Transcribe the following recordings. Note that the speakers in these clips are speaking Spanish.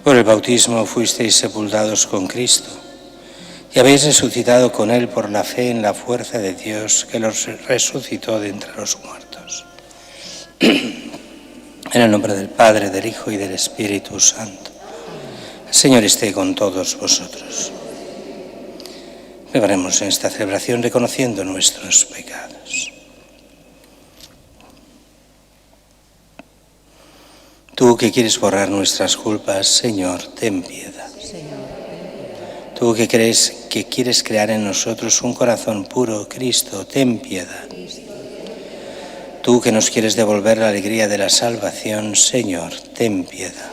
Por el bautismo fuisteis sepultados con Cristo y habéis resucitado con Él por la fe en la fuerza de Dios que los resucitó de entre los muertos. En el nombre del Padre, del Hijo y del Espíritu Santo. El Señor esté con todos vosotros. Llevaremos en esta celebración reconociendo nuestros pecados. Tú que quieres borrar nuestras culpas, Señor, ten piedad. Tú que quieres crear en nosotros un corazón puro, Cristo, ten piedad. Tú que nos quieres devolver la alegría de la salvación, Señor, ten piedad.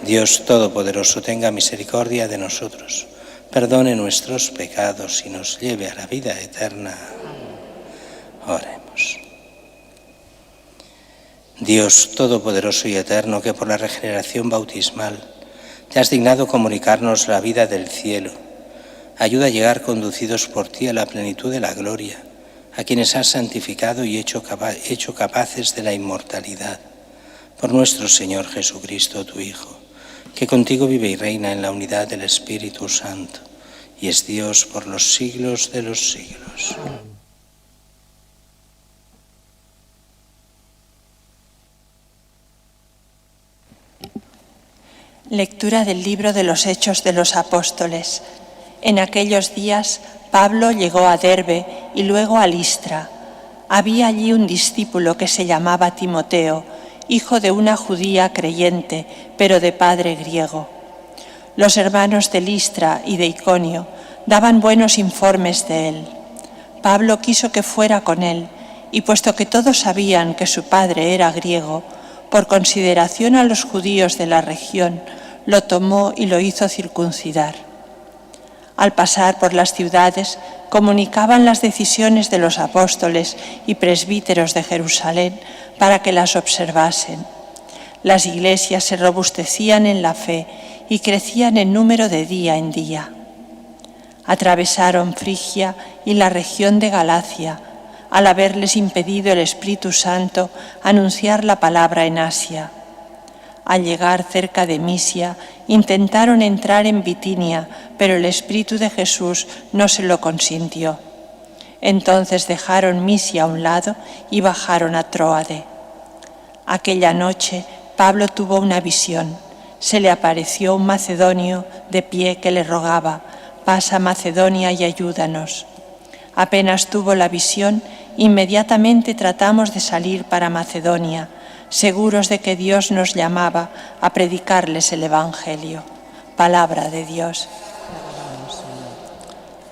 Dios Todopoderoso, tenga misericordia de nosotros, perdone nuestros pecados y nos lleve a la vida eterna. Oremos. Dios Todopoderoso y Eterno, que por la regeneración bautismal te has dignado comunicarnos la vida del cielo, ayuda a llegar conducidos por ti a la plenitud de la gloria, a quienes has santificado y hecho capaces de la inmortalidad, por nuestro Señor Jesucristo, tu Hijo, que contigo vive y reina en la unidad del Espíritu Santo, y es Dios por los siglos de los siglos. Lectura del libro de los Hechos de los Apóstoles. En aquellos días Pablo llegó a Derbe y luego a Listra. Había allí un discípulo que se llamaba Timoteo, hijo de una judía creyente, pero de padre griego. Los hermanos de Listra y de Iconio daban buenos informes de él. Pablo quiso que fuera con él, y puesto que todos sabían que su padre era griego, por consideración a los judíos de la región, lo tomó y lo hizo circuncidar. Al pasar por las ciudades, comunicaban las decisiones de los apóstoles y presbíteros de Jerusalén para que las observasen. Las iglesias se robustecían en la fe y crecían en número de día en día. Atravesaron Frigia y la región de Galacia, al haberles impedido el Espíritu Santo anunciar la palabra en Asia. Al llegar cerca de Misia, intentaron entrar en Bitinia, pero el Espíritu de Jesús no se lo consintió. Entonces dejaron Misia a un lado y bajaron a Tróade. Aquella noche Pablo tuvo una visión. Se le apareció un macedonio de pie que le rogaba: «Pasa a Macedonia y ayúdanos». Apenas tuvo la visión, inmediatamente tratamos de salir para Macedonia, seguros de que Dios nos llamaba a predicarles el Evangelio. Palabra de Dios.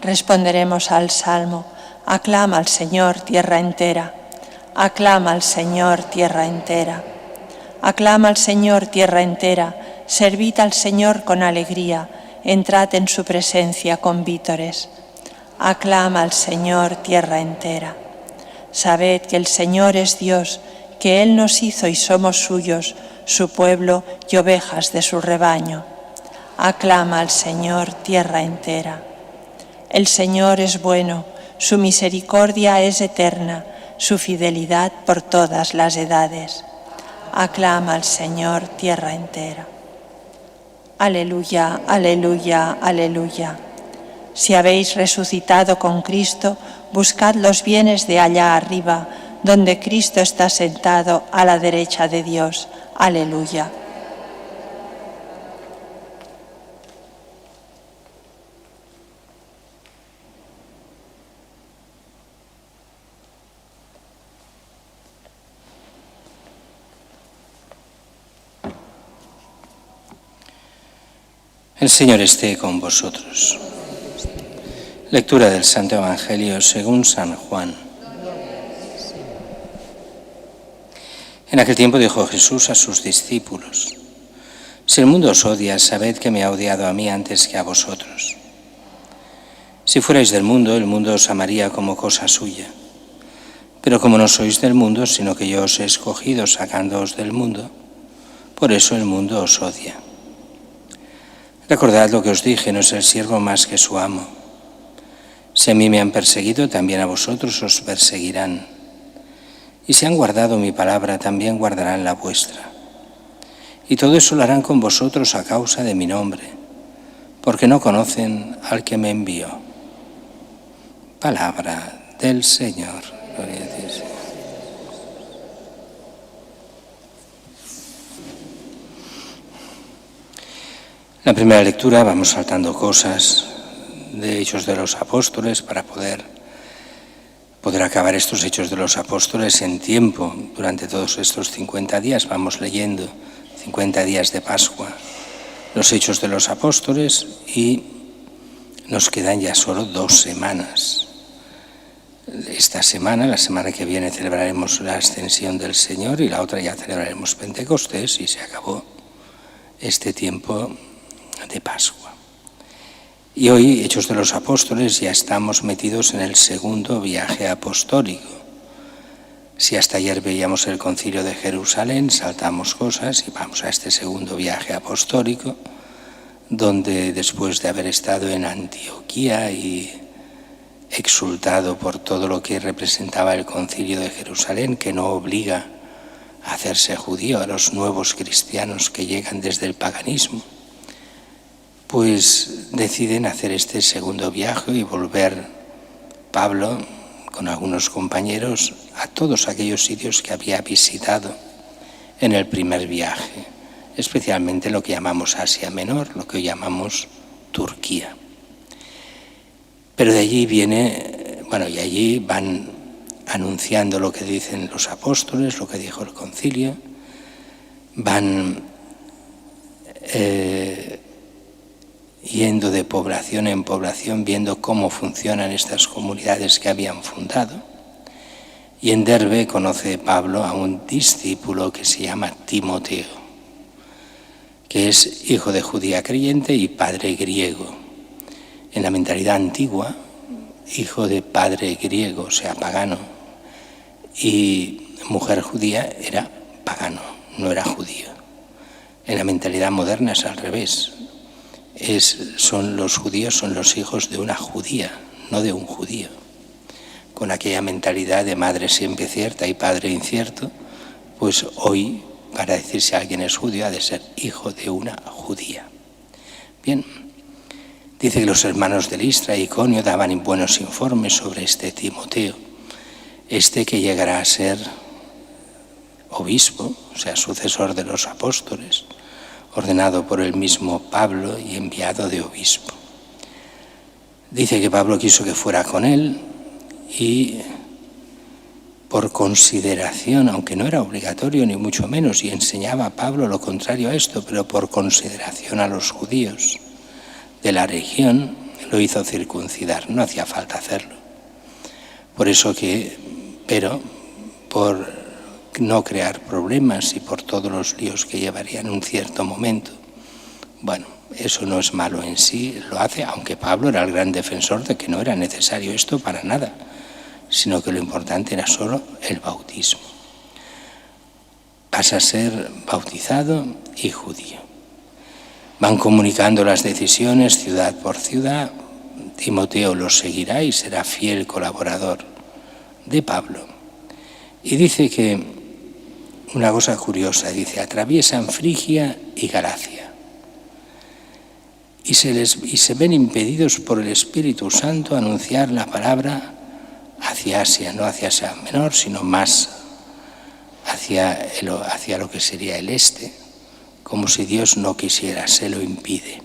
Responderemos al Salmo: aclama al Señor, tierra entera. Aclama al Señor, tierra entera. Aclama al Señor, tierra entera. Servid al Señor con alegría. Entrad en su presencia con vítores. Aclama al Señor, tierra entera. Sabed que el Señor es Dios, que Él nos hizo y somos suyos, su pueblo y ovejas de su rebaño. Aclama al Señor, tierra entera. El Señor es bueno, su misericordia es eterna, su fidelidad por todas las edades. Aclama al Señor, tierra entera. Aleluya, aleluya, aleluya. Si habéis resucitado con Cristo, buscad los bienes de allá arriba, donde Cristo está sentado a la derecha de Dios. Aleluya. El Señor esté con vosotros. Lectura del Santo Evangelio según San Juan. En aquel tiempo dijo Jesús a sus discípulos: si el mundo os odia, sabed que me ha odiado a mí antes que a vosotros. Si fuerais del mundo, el mundo os amaría como cosa suya. Pero como no sois del mundo, sino que yo os he escogido sacándoos del mundo, por eso el mundo os odia. Recordad lo que os dije: no es el siervo más que su amo. Si a mí me han perseguido, también a vosotros os perseguirán. Y si han guardado mi palabra, también guardarán la vuestra. Y todo eso lo harán con vosotros a causa de mi nombre, porque no conocen al que me envió. Palabra del Señor. Gloria a ti, Señor. La primera lectura, vamos saltando cosas de Hechos de los Apóstoles para poder acabar estos Hechos de los Apóstoles en tiempo. Durante todos estos 50 días vamos leyendo 50 días de Pascua, los Hechos de los Apóstoles, y nos quedan ya solo 2 semanas. Esta semana, la semana que viene, celebraremos la Ascensión del Señor y la otra ya celebraremos Pentecostés y se acabó este tiempo de Pascua. Y hoy, Hechos de los Apóstoles, ya estamos metidos en el segundo viaje apostólico. Si hasta ayer veíamos el Concilio de Jerusalén, saltamos cosas y vamos a este segundo viaje apostólico, donde después de haber estado en Antioquía y exultado por todo lo que representaba el Concilio de Jerusalén, que no obliga a hacerse judío a los nuevos cristianos que llegan desde el paganismo, pues deciden hacer este segundo viaje y volver Pablo con algunos compañeros a todos aquellos sitios que había visitado en el primer viaje, especialmente lo que llamamos Asia Menor, lo que llamamos Turquía. Pero de allí y allí van anunciando lo que dicen los apóstoles, lo que dijo el concilio, van yendo de población en población, viendo cómo funcionan estas comunidades que habían fundado. Y en Derbe conoce Pablo a un discípulo que se llama Timoteo, que es hijo de judía creyente y padre griego. En la mentalidad antigua, hijo de padre griego, o sea, pagano, y mujer judía era pagano, no era judío. En la mentalidad moderna es al revés. Los judíos son los hijos de una judía, no de un judío. Con aquella mentalidad de madre siempre cierta y padre incierto, pues hoy, para decir si alguien es judío, ha de ser hijo de una judía. Bien, dice que los hermanos de Listra y Iconio daban buenos informes sobre este Timoteo, que llegará a ser obispo, o sea, sucesor de los apóstoles, ordenado por el mismo Pablo y enviado de obispo. Dice que Pablo quiso que fuera con él y por consideración, aunque no era obligatorio ni mucho menos, y enseñaba a Pablo lo contrario a esto, pero por consideración a los judíos de la región, lo hizo circuncidar, no hacía falta hacerlo. Pero por no crear problemas y por todos los líos que llevarían en un cierto momento. Bueno, eso no es malo en sí, lo hace, aunque Pablo era el gran defensor de que no era necesario esto para nada, sino que lo importante era solo el bautismo. Pasa a ser bautizado y judío. Van comunicando las decisiones ciudad por ciudad. Timoteo los seguirá y será fiel colaborador de Pablo. Y dice que una cosa curiosa, dice, atraviesan Frigia y Galacia y se ven impedidos por el Espíritu Santo a anunciar la palabra hacia Asia, no hacia Asia Menor, sino más hacia lo que sería el este, como si Dios no quisiera, se lo impide.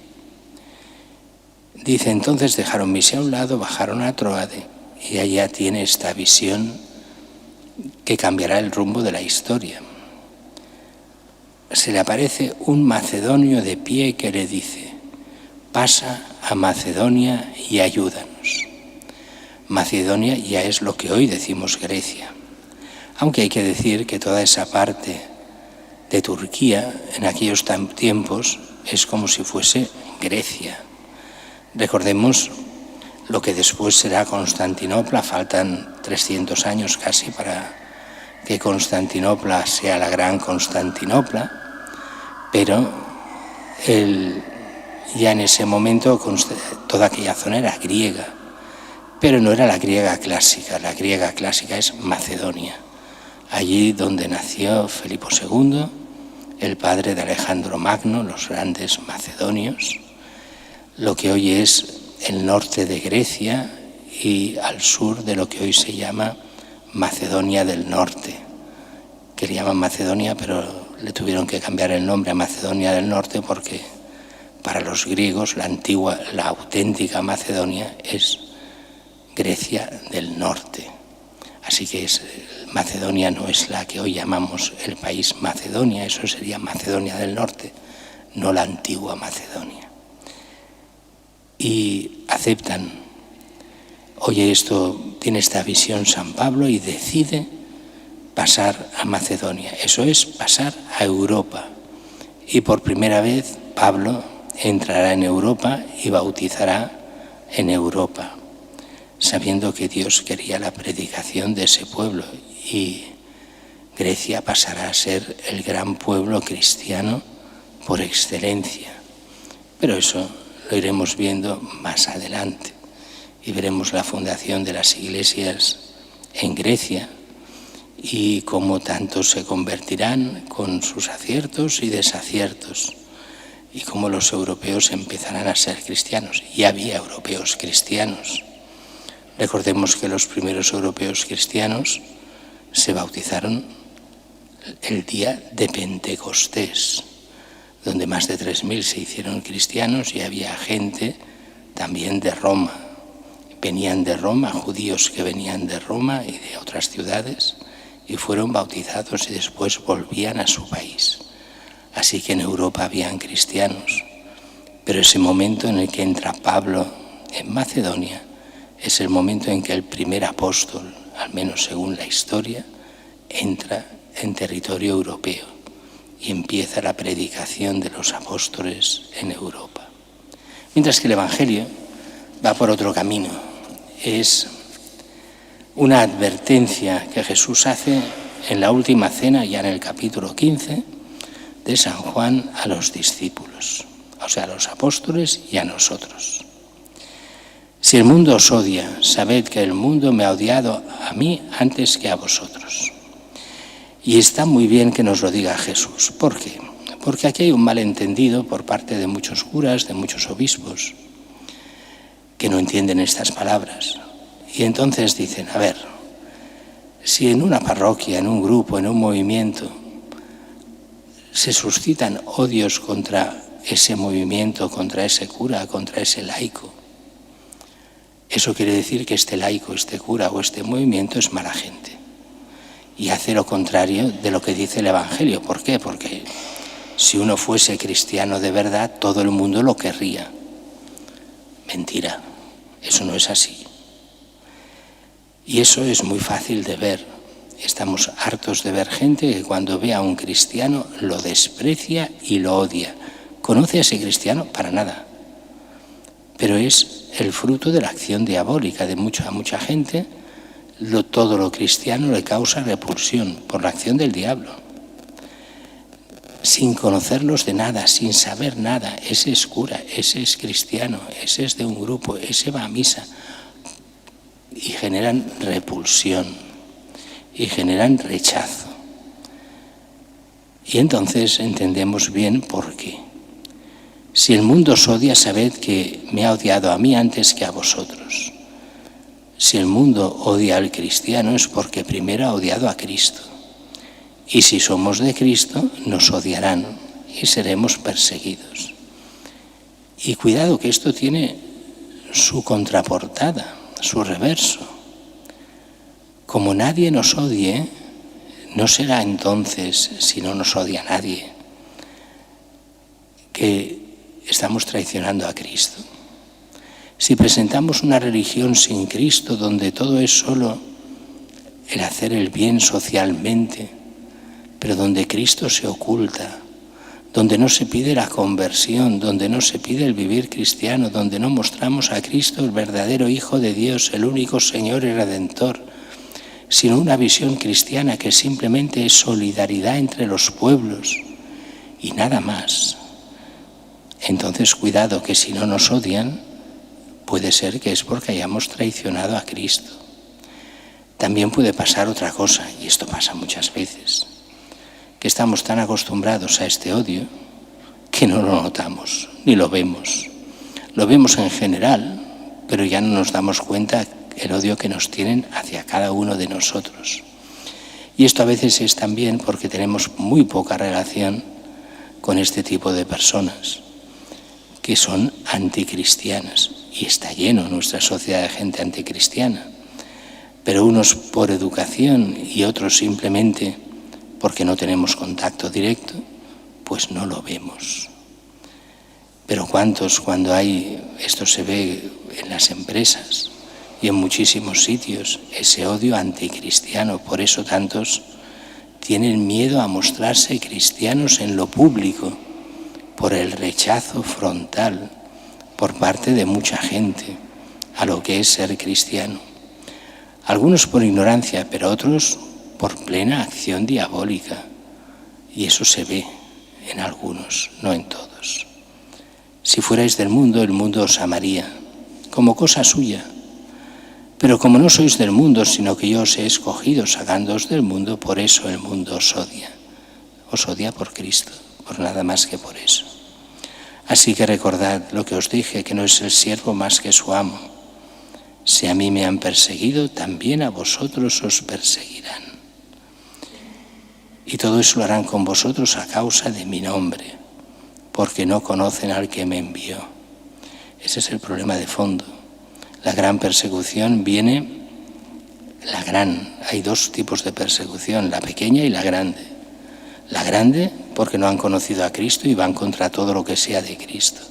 Dice, entonces dejaron Misia a un lado, bajaron a Troade y allá tiene esta visión que cambiará el rumbo de la historia. Se le aparece un macedonio de pie que le dice, pasa a Macedonia y ayúdanos. Macedonia ya es lo que hoy decimos Grecia, aunque hay que decir que toda esa parte de Turquía en aquellos tiempos es como si fuese Grecia. Recordemos lo que después será Constantinopla, faltan 300 años casi para que Constantinopla sea la gran Constantinopla, pero ya en ese momento toda aquella zona era griega, pero no era la griega clásica es Macedonia, allí donde nació Filipo II, el padre de Alejandro Magno, los grandes macedonios, lo que hoy es el norte de Grecia y al sur de lo que hoy se llama Macedonia del Norte, que le llaman Macedonia, pero le tuvieron que cambiar el nombre a Macedonia del Norte porque para los griegos la auténtica Macedonia es Grecia del Norte. Así que Macedonia no es la que hoy llamamos el país Macedonia, eso sería Macedonia del Norte, no la antigua Macedonia. Y aceptan, oye, esto tiene esta visión San Pablo y decide pasar a Macedonia, eso es pasar a Europa. Y por primera vez Pablo entrará en Europa y bautizará en Europa, sabiendo que Dios quería la predicación de ese pueblo y Grecia pasará a ser el gran pueblo cristiano por excelencia. Pero eso lo iremos viendo más adelante y veremos la fundación de las iglesias en Grecia y cómo tantos se convertirán con sus aciertos y desaciertos y cómo los europeos empezarán a ser cristianos. Y había europeos cristianos. Recordemos que los primeros europeos cristianos se bautizaron el día de Pentecostés, donde más de 3.000 se hicieron cristianos y había gente también de Roma. Venían de Roma, judíos que venían de Roma y de otras ciudades y fueron bautizados y después volvían a su país. Así que en Europa habían cristianos, pero ese momento en el que entra Pablo en Macedonia es el momento en que el primer apóstol, al menos según la historia, entra en territorio europeo y empieza la predicación de los apóstoles en Europa. Mientras que el Evangelio va por otro camino. Es una advertencia que Jesús hace en la última cena, ya en el capítulo 15 de San Juan, a los discípulos, o sea, a los apóstoles y a nosotros. Si el mundo os odia, sabed que el mundo me ha odiado a mí antes que a vosotros. Y está muy bien que nos lo diga Jesús. ¿Por qué? Porque aquí hay un malentendido por parte de muchos curas, de muchos obispos, que no entienden estas palabras. Y entonces dicen, a ver, si en una parroquia, en un grupo, en un movimiento, se suscitan odios contra ese movimiento, contra ese cura, contra ese laico, eso quiere decir que este laico, este cura o este movimiento es mala gente y hace lo contrario de lo que dice el Evangelio. ¿Por qué? Porque si uno fuese cristiano de verdad, todo el mundo lo querría. Mentira, eso no es así. Y eso es muy fácil de ver. Estamos hartos de ver gente que cuando ve a un cristiano lo desprecia y lo odia. ¿Conoce a ese cristiano? Para nada. Pero es el fruto de la acción diabólica de a mucha gente. Todo lo cristiano le causa repulsión por la acción del diablo. Sin conocerlos de nada, sin saber nada, ese es cura, ese es cristiano, ese es de un grupo, ese va a misa. Y generan repulsión y generan rechazo. Y entonces entendemos bien por qué. Si el mundo os odia, sabed que me ha odiado a mí antes que a vosotros. Si el mundo odia al cristiano es porque primero ha odiado a Cristo. Y si somos de Cristo, nos odiarán y seremos perseguidos. Y cuidado que esto tiene su contraportada, su reverso. Como nadie nos odie, no será entonces, si no nos odia nadie, que estamos traicionando a Cristo. Si presentamos una religión sin Cristo, donde todo es solo el hacer el bien socialmente, pero donde Cristo se oculta, donde no se pide la conversión, donde no se pide el vivir cristiano, donde no mostramos a Cristo, el verdadero Hijo de Dios, el único Señor y Redentor, sino una visión cristiana que simplemente es solidaridad entre los pueblos y nada más. Entonces, cuidado, que si no nos odian, puede ser que es porque hayamos traicionado a Cristo. También puede pasar otra cosa, y esto pasa muchas veces, que estamos tan acostumbrados a este odio que no lo notamos ni lo vemos. Lo vemos en general, pero ya no nos damos cuenta el odio que nos tienen hacia cada uno de nosotros. Y esto a veces es también porque tenemos muy poca relación con este tipo de personas que son anticristianas. Y está lleno nuestra sociedad de gente anticristiana. Pero unos por educación y otros simplemente porque no tenemos contacto directo, pues no lo vemos. Pero cuántos, cuando esto se ve en las empresas y en muchísimos sitios, ese odio anticristiano. Por eso tantos tienen miedo a mostrarse cristianos en lo público, por el rechazo frontal por parte de mucha gente a lo que es ser cristiano. Algunos por ignorancia, pero otros por plena acción diabólica. Y eso se ve en algunos, no en todos. Si fuerais del mundo, el mundo os amaría, como cosa suya. Pero como no sois del mundo, sino que yo os he escogido sacándoos del mundo, por eso el mundo os odia. Os odia por Cristo, por nada más que por eso. Así que recordad lo que os dije, que no es el siervo más que su amo. Si a mí me han perseguido, también a vosotros os perseguirán. Y todo eso lo harán con vosotros a causa de mi nombre, porque no conocen al que me envió. Ese es el problema de fondo. La gran persecución viene, hay dos tipos de persecución, la pequeña y la grande. La grande porque no han conocido a Cristo y van contra todo lo que sea de Cristo.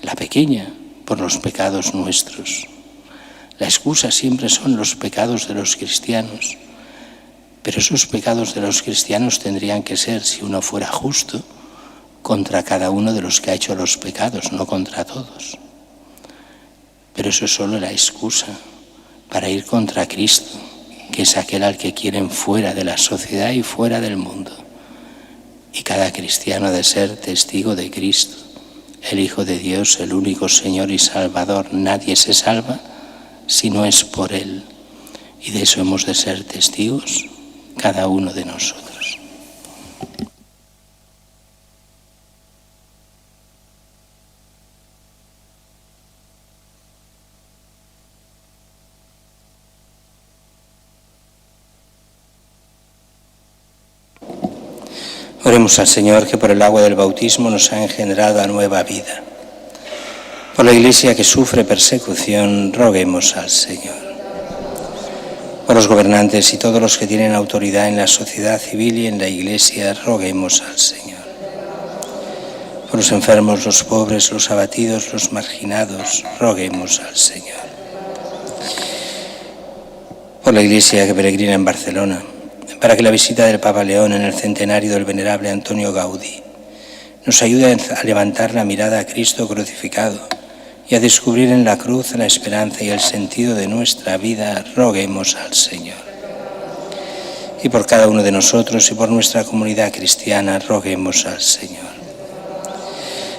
La pequeña por los pecados nuestros. La excusa siempre son los pecados de los cristianos. Pero esos pecados de los cristianos tendrían que ser, si uno fuera justo, contra cada uno de los que ha hecho los pecados, no contra todos. Pero eso es solo la excusa para ir contra Cristo, que es aquel al que quieren fuera de la sociedad y fuera del mundo. Y cada cristiano ha de ser testigo de Cristo, el Hijo de Dios, el único Señor y Salvador. Nadie se salva si no es por Él. Y de eso hemos de ser testigos cada uno de nosotros. Oremos al Señor, que por el agua del bautismo nos ha engendrado a nueva vida. Por la Iglesia que sufre persecución, roguemos al Señor. Por los gobernantes y todos los que tienen autoridad en la sociedad civil y en la Iglesia, roguemos al Señor. Por los enfermos, los pobres, los abatidos, los marginados, roguemos al Señor. Por la Iglesia que peregrina en Barcelona, para que la visita del Papa León en el centenario del venerable Antonio Gaudí nos ayude a levantar la mirada a Cristo crucificado y a descubrir en la cruz la esperanza y el sentido de nuestra vida, roguemos al Señor. Y por cada uno de nosotros y por nuestra comunidad cristiana, roguemos al Señor.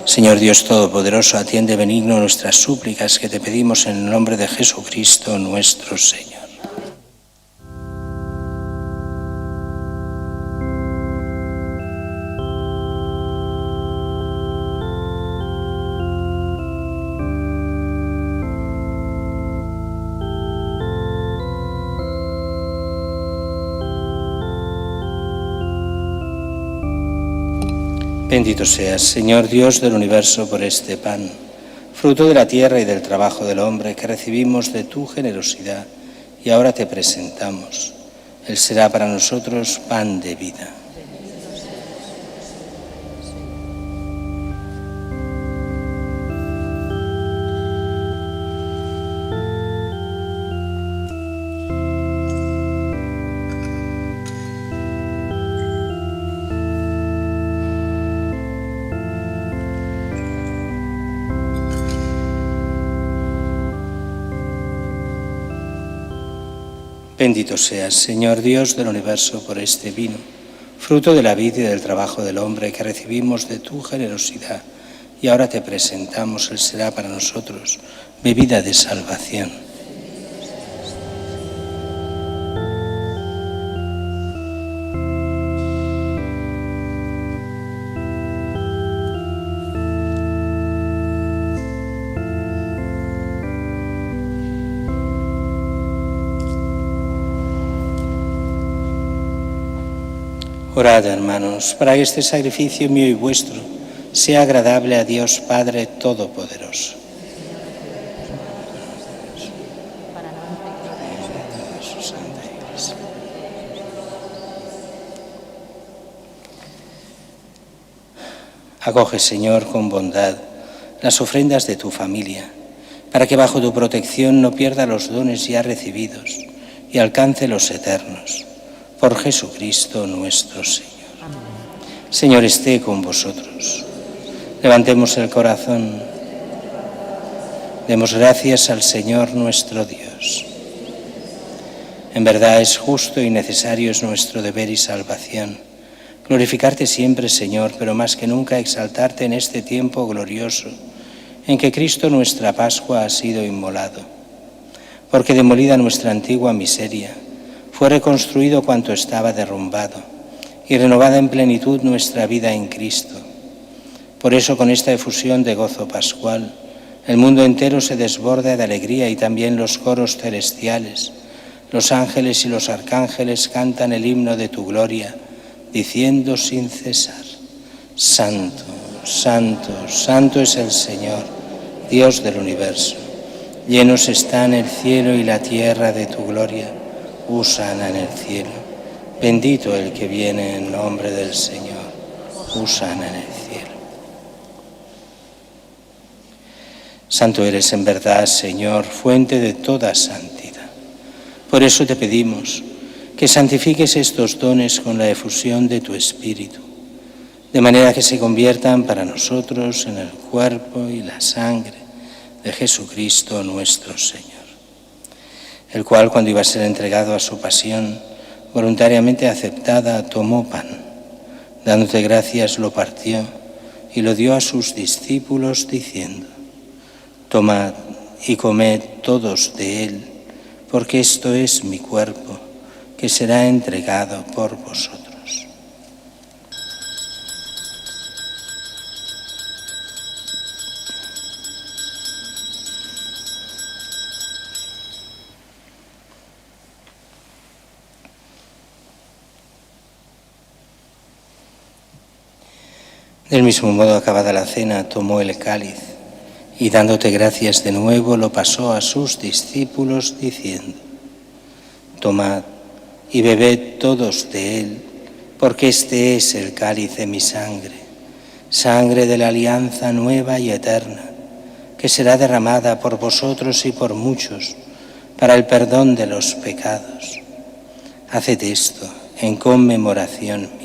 Señor Dios Todopoderoso, atiende benigno nuestras súplicas que te pedimos en el nombre de Jesucristo nuestro Señor. Bendito seas, Señor Dios del universo, por este pan, fruto de la tierra y del trabajo del hombre, que recibimos de tu generosidad y ahora te presentamos. Él será para nosotros pan de vida. Bendito seas, Señor Dios del universo, por este vino, fruto de la vid y del trabajo del hombre, que recibimos de tu generosidad y ahora te presentamos. Él será para nosotros bebida de salvación. Orad, hermanos, para que este sacrificio mío y vuestro sea agradable a Dios Padre Todopoderoso. Acoge, Señor, con bondad las ofrendas de tu familia, para que bajo tu protección no pierda los dones ya recibidos y alcance los eternos. Por Jesucristo nuestro Señor. Señor, esté con vosotros. Levantemos el corazón. Demos gracias al Señor nuestro Dios. En verdad es justo y necesario, es nuestro deber y salvación glorificarte siempre, Señor, pero más que nunca exaltarte en este tiempo glorioso en que Cristo nuestra Pascua ha sido inmolado. Porque demolida nuestra antigua miseria, fue reconstruido cuanto estaba derrumbado y renovada en plenitud nuestra vida en Cristo. Por eso, con esta efusión de gozo pascual, el mundo entero se desborda de alegría y también los coros celestiales, los ángeles y los arcángeles cantan el himno de tu gloria, diciendo sin cesar: Santo, Santo, Santo es el Señor, Dios del universo. Llenos están el cielo y la tierra de tu gloria. Hosana en el cielo. Bendito el que viene en nombre del Señor. Hosana en el cielo. Santo eres en verdad, Señor, fuente de toda santidad. Por eso te pedimos que santifiques estos dones con la efusión de tu Espíritu, de manera que se conviertan para nosotros en el cuerpo y la sangre de Jesucristo nuestro Señor, el cual, cuando iba a ser entregado a su pasión, voluntariamente aceptada, tomó pan, dándote gracias lo partió y lo dio a sus discípulos diciendo: Tomad y comed todos de él, porque esto es mi cuerpo, que será entregado por vosotros. Del mismo modo, acabada la cena, tomó el cáliz y, dándote gracias de nuevo, lo pasó a sus discípulos diciendo: Tomad y bebed todos de él, porque este es el cáliz de mi sangre, sangre de la alianza nueva y eterna, que será derramada por vosotros y por muchos para el perdón de los pecados. Haced esto en conmemoración mía.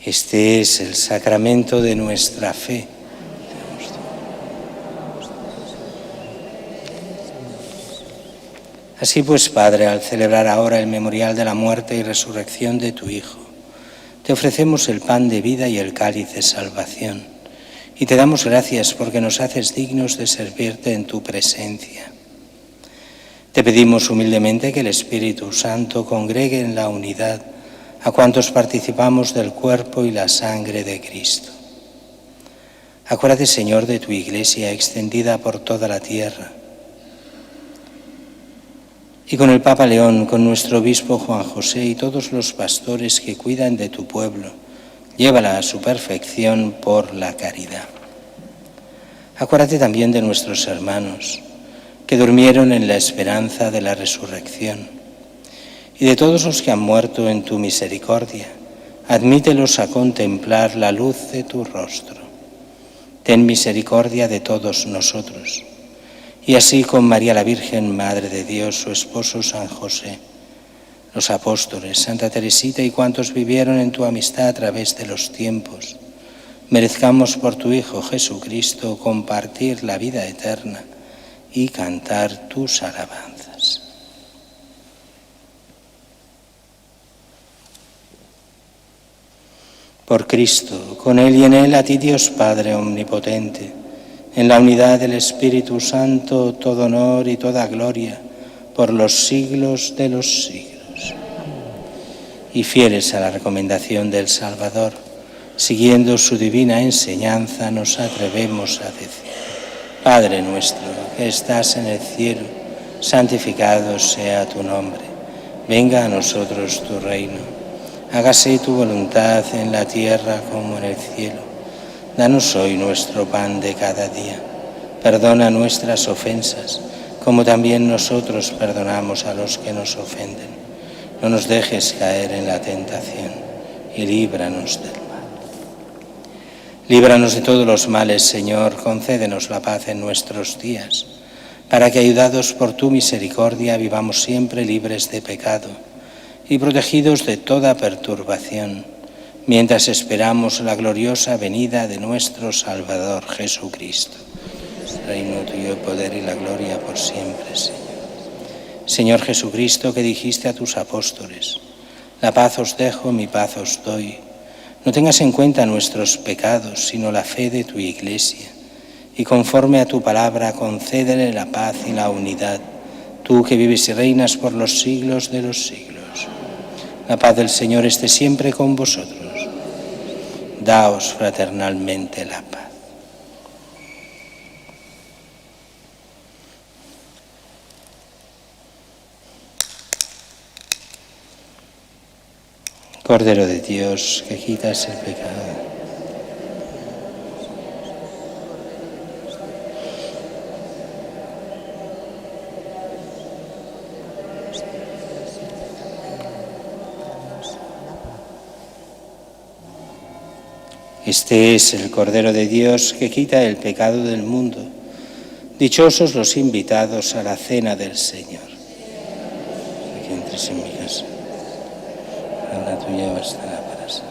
Este es el sacramento de nuestra fe. Así pues, Padre, al celebrar ahora el memorial de la muerte y resurrección de tu Hijo, te ofrecemos el pan de vida y el cáliz de salvación, y te damos gracias porque nos haces dignos de servirte en tu presencia. Te pedimos humildemente que el Espíritu Santo congregue en la unidad a cuantos participamos del cuerpo y la sangre de Cristo. Acuérdate, Señor, de tu Iglesia extendida por toda la tierra, y con el Papa León, con nuestro obispo Juan José y todos los pastores que cuidan de tu pueblo, llévala a su perfección por la caridad. Acuérdate también de nuestros hermanos que durmieron en la esperanza de la resurrección, y de todos los que han muerto en tu misericordia, admítelos a contemplar la luz de tu rostro. Ten misericordia de todos nosotros, y así con María la Virgen, Madre de Dios, su esposo San José, los apóstoles, Santa Teresita y cuantos vivieron en tu amistad a través de los tiempos, merezcamos por tu Hijo Jesucristo compartir la vida eterna y cantar tus alabanzas. Por Cristo, con Él y en Él, a ti Dios Padre Omnipotente, en la unidad del Espíritu Santo, todo honor y toda gloria, por los siglos de los siglos. y fieles a la recomendación del Salvador, siguiendo su divina enseñanza, nos atrevemos a decir: Padre nuestro, que estás en el cielo, santificado sea tu nombre. Venga a nosotros tu reino. Hágase tu voluntad en la tierra como en el cielo. Danos hoy nuestro pan de cada día. Perdona nuestras ofensas, como también nosotros perdonamos a los que nos ofenden. No nos dejes caer en la tentación y líbranos del mal. Líbranos de todos los males, Señor, concédenos la paz en nuestros días, para que, ayudados por tu misericordia, vivamos siempre libres de pecado y protegidos de toda perturbación, mientras esperamos la gloriosa venida de nuestro Salvador Jesucristo. Reino tuyo, poder y la gloria por siempre, Señor. Señor Jesucristo, que dijiste a tus apóstoles: la paz os dejo, mi paz os doy. No tengas en cuenta nuestros pecados, sino la fe de tu Iglesia, y conforme a tu palabra concédele la paz y la unidad, tú que vives y reinas por los siglos de los siglos. La paz del Señor esté siempre con vosotros. Daos fraternalmente la paz. Cordero de Dios, que quitas el pecado. Este es el Cordero de Dios que quita el pecado del mundo. Dichosos los invitados a la cena del Señor. Que entres en mi casa. La tuya bastará para siempre.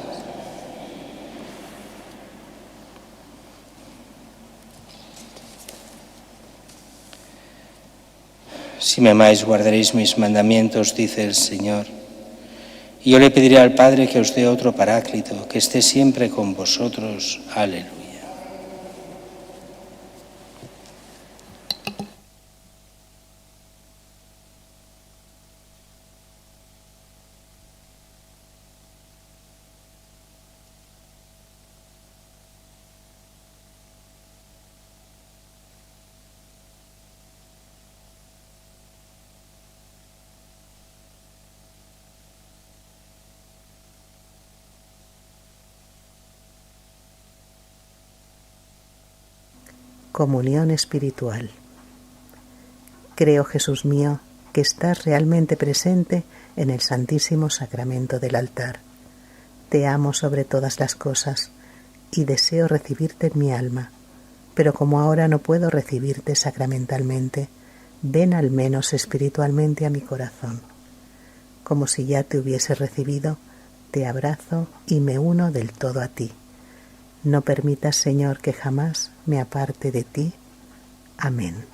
Si me amáis, guardaréis mis mandamientos, dice el Señor. Y yo le pediré al Padre que os dé otro Paráclito, que esté siempre con vosotros. Aleluya. Comunión espiritual. Creo, Jesús mío, que estás realmente presente en el Santísimo Sacramento del altar. Te amo sobre todas las cosas y deseo recibirte en mi alma, pero como ahora no puedo recibirte sacramentalmente, ven al menos espiritualmente a mi corazón. Como si ya te hubiese recibido, te abrazo y me uno del todo a ti. No permitas, Señor, que jamás me aparte de ti. Amén.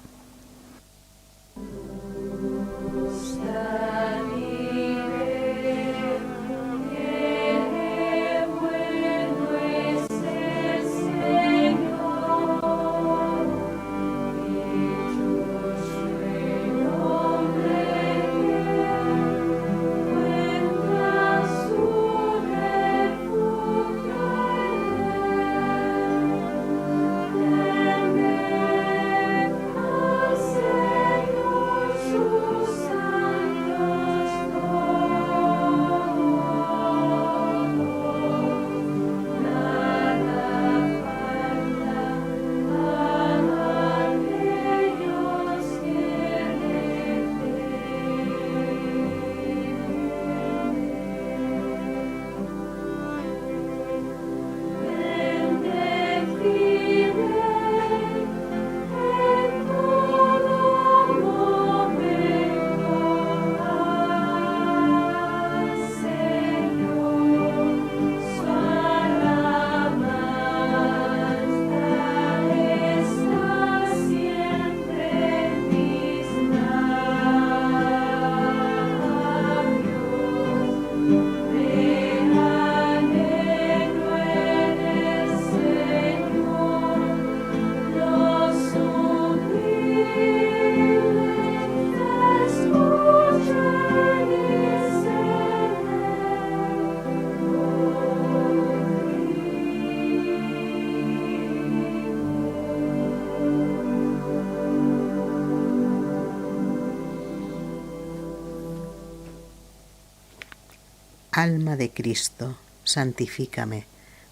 Alma de Cristo, santifícame.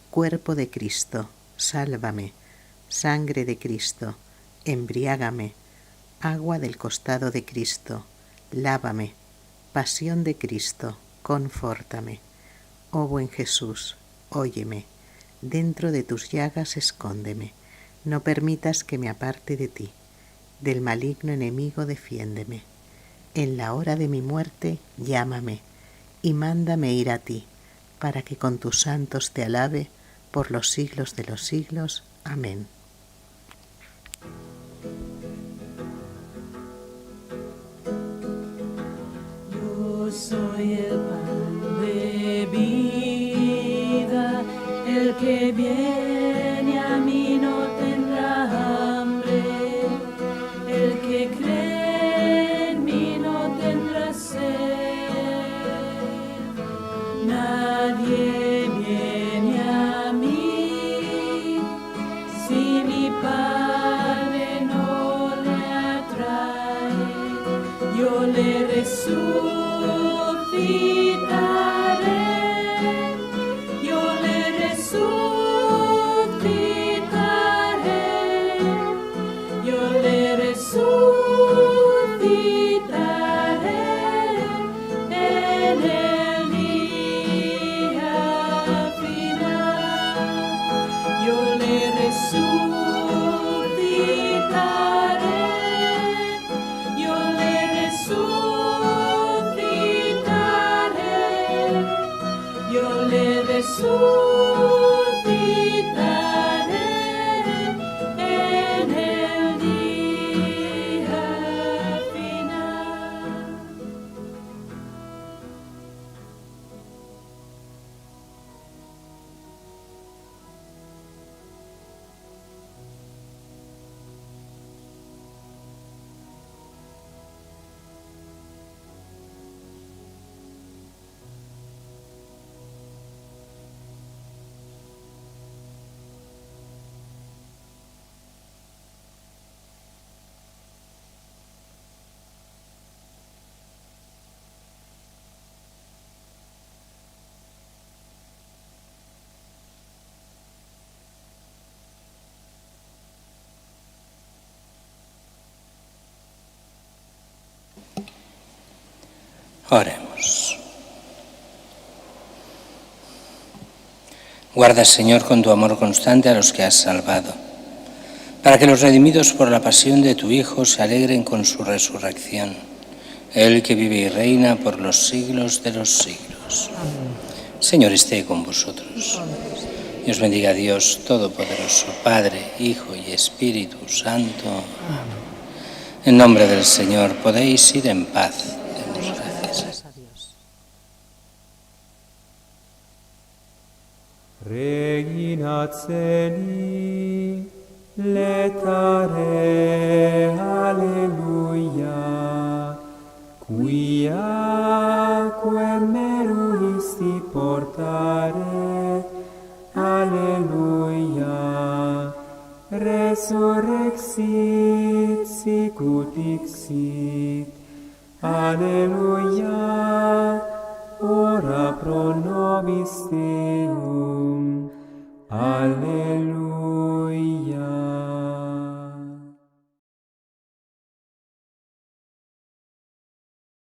Cuerpo de Cristo, sálvame. Sangre de Cristo, embriágame. Agua del costado de Cristo, lávame. Pasión de Cristo, confórtame. Oh buen Jesús, óyeme. Dentro de tus llagas escóndeme. No permitas que me aparte de ti. Del maligno enemigo defiéndeme. En la hora de mi muerte, llámame y mándame ir a ti, para que con tus santos te alabe por los siglos de los siglos. Amén. Yo soy el pan de vida, el que viene a mí no tendrá hambre, el que cree en mí no tendrá sed. Nadie viene a mí si mi Padre no le atrae. Yo le resucitaré, yo le resucitaré, yo le resucitaré en el día final. Yo le resucitaré, yo le resucitaré, yo le resucitaré en el día final. Oremos. Guarda, Señor, con tu amor constante a los que has salvado, para que los redimidos por la pasión de tu Hijo se alegren con su resurrección, Él que vive y reina por los siglos de los siglos. Amén. Señor, esté con vosotros. Y os bendiga Dios Todopoderoso, Padre, Hijo y Espíritu Santo. Amén. En nombre del Señor, podéis ir en paz. Demos gracias a Dios. Regina Celi, letare, alleluia, quiaque meruisti portare, alleluia, resurrexit sicut dixit, alleluia.